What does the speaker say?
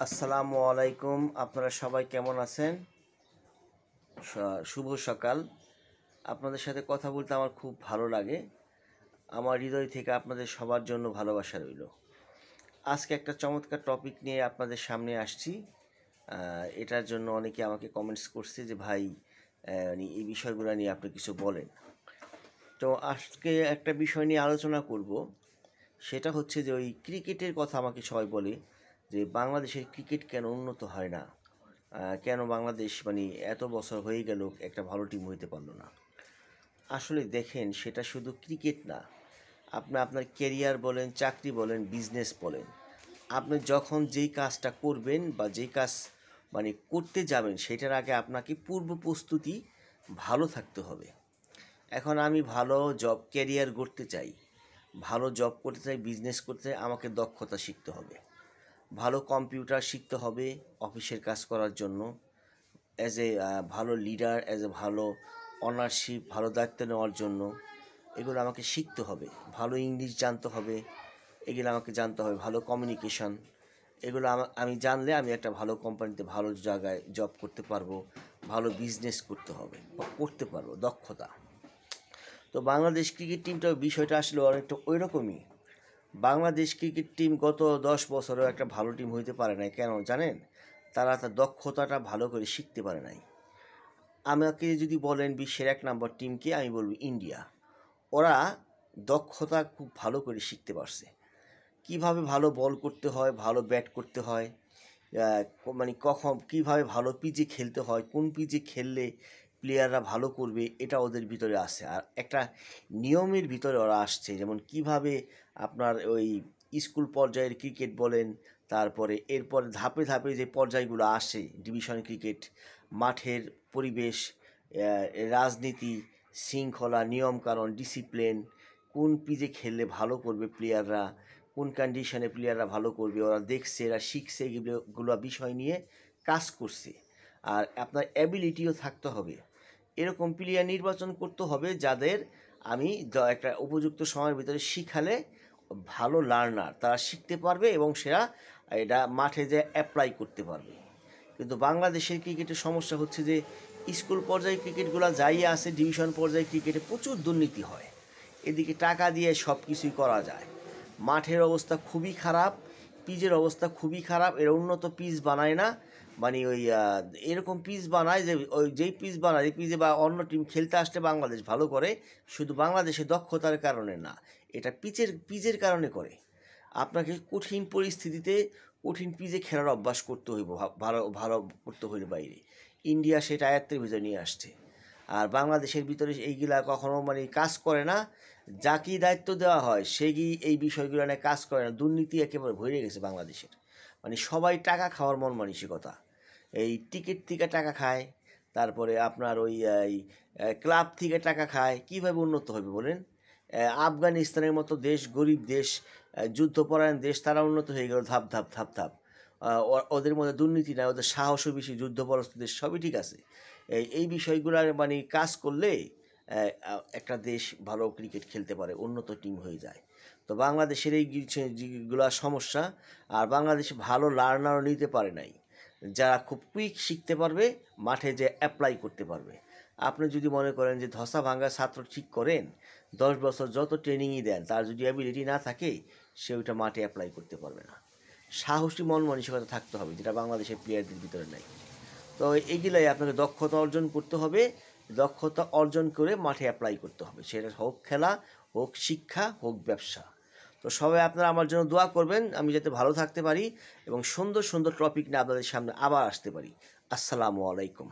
আসসালামু আলাইকুম। আপনারা সবাই কেমন আছেন? শুভ সকাল। আপনাদের সাথে কথা বলতে আমার খুব ভালো লাগে। আমার হৃদয় থেকে আপনাদের সবার জন্য ভালোবাসা রইল। আজকে একটা চমৎকার টপিক নিয়ে আপনাদের সামনে আসছি। এটার জন্য অনেকে আমাকে কমেন্টস করছে যে ভাই এই বিষয়গুলো নিয়ে আপনি কিছু বলেন। তো আজকে একটা বিষয় নিয়ে আলোচনা করব। সেটা হচ্ছে যে ওই ক্রিকেটের কথা আমাকে সবাই বলে যে বাংলাদেশের ক্রিকেট কেন উন্নত হয় না, কেন বাংলাদেশ এত বছর হয়ে গেল একটা ভালো টিম হইতে পারলো না। আসলে দেখেন, সেটা শুধু ক্রিকেট না, আপনি আপনার ক্যারিয়ার বলেন, চাকরি বলেন, বিজনেস বলেন, আপনি যখন যেই কাজটা করবেন বা যেই কাজ করতে যাবেন, সেটার আগে আপনাকে পূর্ব প্রস্তুতি ভালো থাকতে হবে। এখন আমি ভালো জব ক্যারিয়ার গড়তে চাই, ভালো জব করতে চাই, বিজনেস করতে চাই, আমাকে দক্ষতা শিখতে হবে, ভালো কম্পিউটার শিখতে হবে অফিসের কাজ করার জন্য, অ্যাজ এ ভালো লিডার, অ্যাজ এ ভালো অনারশিপ, ভালো দায়িত্ব নেওয়ার জন্য এগুলো আমাকে শিখতে হবে। ভালো ইংলিশ জানতে হবে, এগুলো আমাকে জানতে হবে। ভালো কমিউনিকেশন, এগুলো আমি জানলে আমি একটা ভালো কোম্পানিতে ভালো জায়গায় জব করতে পারবো, ভালো বিজনেস করতে হবে বা করতে পারবো, দক্ষতা। তো বাংলাদেশ ক্রিকেট টিমটার বিষয়টা আসলে অনেকটা ওই রকমই। বাংলাদেশ ক্রিকেট টিম গত 10 বছরেও একটা ভালো টিম হইতে পারে নাই। কেন জানেন? তারা তার দক্ষতাটা ভালো করে শিখতে পারে নাই। আমাকে যদি বলেন বিশ্বের 1 নম্বর টিমকে, আমি বলবো ইন্ডিয়া। ওরা দক্ষতা খুব ভালো করে শিখতে পারছে, কিভাবে ভালো বল করতে হয়, ভালো ব্যাট করতে হয়, কখন কিভাবে ভালো পিচে খেলতে হয়, কোন পিচে খেললে প্লেয়াররা ভালো করবে, এটা ওদের ভিতরে আছে। আর একটা নিয়মের ভিতরে ওরা আসছে, যেমন কিভাবে আপনার ওই স্কুল পর্যায়ের ক্রিকেট বলেন, তারপরে এরপর ধাপে ধাপে যে পর্যায়গুলো আসে, ডিভিশন ক্রিকেট, মাঠের পরিবেশ, রাজনীতি, শৃঙ্খলা, নিয়মকানুন, ডিসিপ্লিন, কোন পিচে খেললে ভালো করবে প্লেয়াররা, কোন কন্ডিশনে প্লেয়াররা ভালো করবে, ওরা দেখছে, এরা শিখছে, এগুলো বিষয় নিয়ে কাজ করছে। আর আপনার অ্যাবিলিটিও থাকতে হবে। এরকম প্লেয়ার নির্বাচন করতে হবে যাদের আমি একটা উপযুক্ত সময়ের ভিতরে শিখালে ভালো লার্নার, তারা শিখতে পারবে এবং সেরা এটা মাঠে যে অ্যাপ্লাই করতে পারবে। কিন্তু বাংলাদেশের ক্রিকেটের সমস্যা হচ্ছে যে স্কুল পর্যায়ে ক্রিকেটগুলো যাই আছে, ডিভিশন পর্যায়ে ক্রিকেটে প্রচুর দুর্নীতি হয়। এদিকে টাকা দিয়ে সব কিছুই করা যায়। মাঠের অবস্থা খুবই খারাপ, পিচের অবস্থা খুবই খারাপ। এরা উন্নত পিচ বানায় না, ওই এরকম পিচ বানায় যে ওই যেই পিচ বানায় এই পিচে বা অন্য টিম খেলতে আসলে বাংলাদেশ ভালো করে, শুধু বাংলাদেশের দক্ষতার কারণে না, এটা পিচের কারণে করে। আপনাকে কঠিন পরিস্থিতিতে কঠিন পিচে খেলার অভ্যাস করতে হইব, ভালো ভালো করতে হইলে বাইরে। ইন্ডিয়া সেটা আয়ত্তের ভিতরে নিয়ে আসছে। আর বাংলাদেশের ভিতরে এইগুলা কখনো কাজ করে না। যাকেই দায়িত্ব দেওয়া হয় সেই এই বিষয়গুলো নিয়ে কাজ করে না। দুর্নীতি একেবারে ভরে গেছে বাংলাদেশের। সবাই টাকা খাওয়ার মন মানসিকতা। এই টিকিট থেকে টাকা খায়, তারপরে আপনার ওই ক্লাব থেকে টাকা খায়। কীভাবে উন্নত হবে বলেন? আফগানিস্তানের মতো দেশ, গরিব দেশ, যুদ্ধপরায়ণ দেশ, তারা উন্নত হয়ে গেল ধাপ ধাপ ধাপ ধাপ। ওদের মধ্যে দুর্নীতি নাই, ওদের সাহসও বেশি, যুদ্ধপরস্ত দেশ, সবই ঠিক আছে। এই বিষয়গুলোর কাজ করলে একটা দেশ ভালো ক্রিকেট খেলতে পারে, উন্নত টিম হয়ে যায়। তো বাংলাদেশের এইগুলো সমস্যা। আর বাংলাদেশে ভালো লার্নারও নিতে পারে নাই, যারা খুব কুইক শিখতে পারবে, মাঠে যে অ্যাপ্লাই করতে পারবে। আপনি যদি মনে করেন যে ধসা ভাঙ্গা ছাত্র ঠিক করেন, 10 বছর যত ট্রেনিংই দেন, তার যদি অ্যাবিলিটি না থাকে, সে ওইটা মাঠে অ্যাপ্লাই করতে পারবে না। সাহসী মন মানসিকতা থাকতে হবে, যেটা বাংলাদেশের প্লেয়ারদের ভিতরে নাই। তো এইগুলাই আপনাকে দক্ষতা অর্জন করতে হবে। দক্ষতা অর্জন করে মাঠে অ্যাপ্লাই করতে হবে, সেটা হোক খেলা, হোক শিক্ষা, হোক ব্যবসা। তো সবাই আপনারা আমার জন্য দোয়া করবেন, আমি যাতে ভালো থাকতে পারি এবং সুন্দর সুন্দর টপিক নিয়ে আপনাদের সামনে আবার আসতে পারি। আসসালামু আলাইকুম।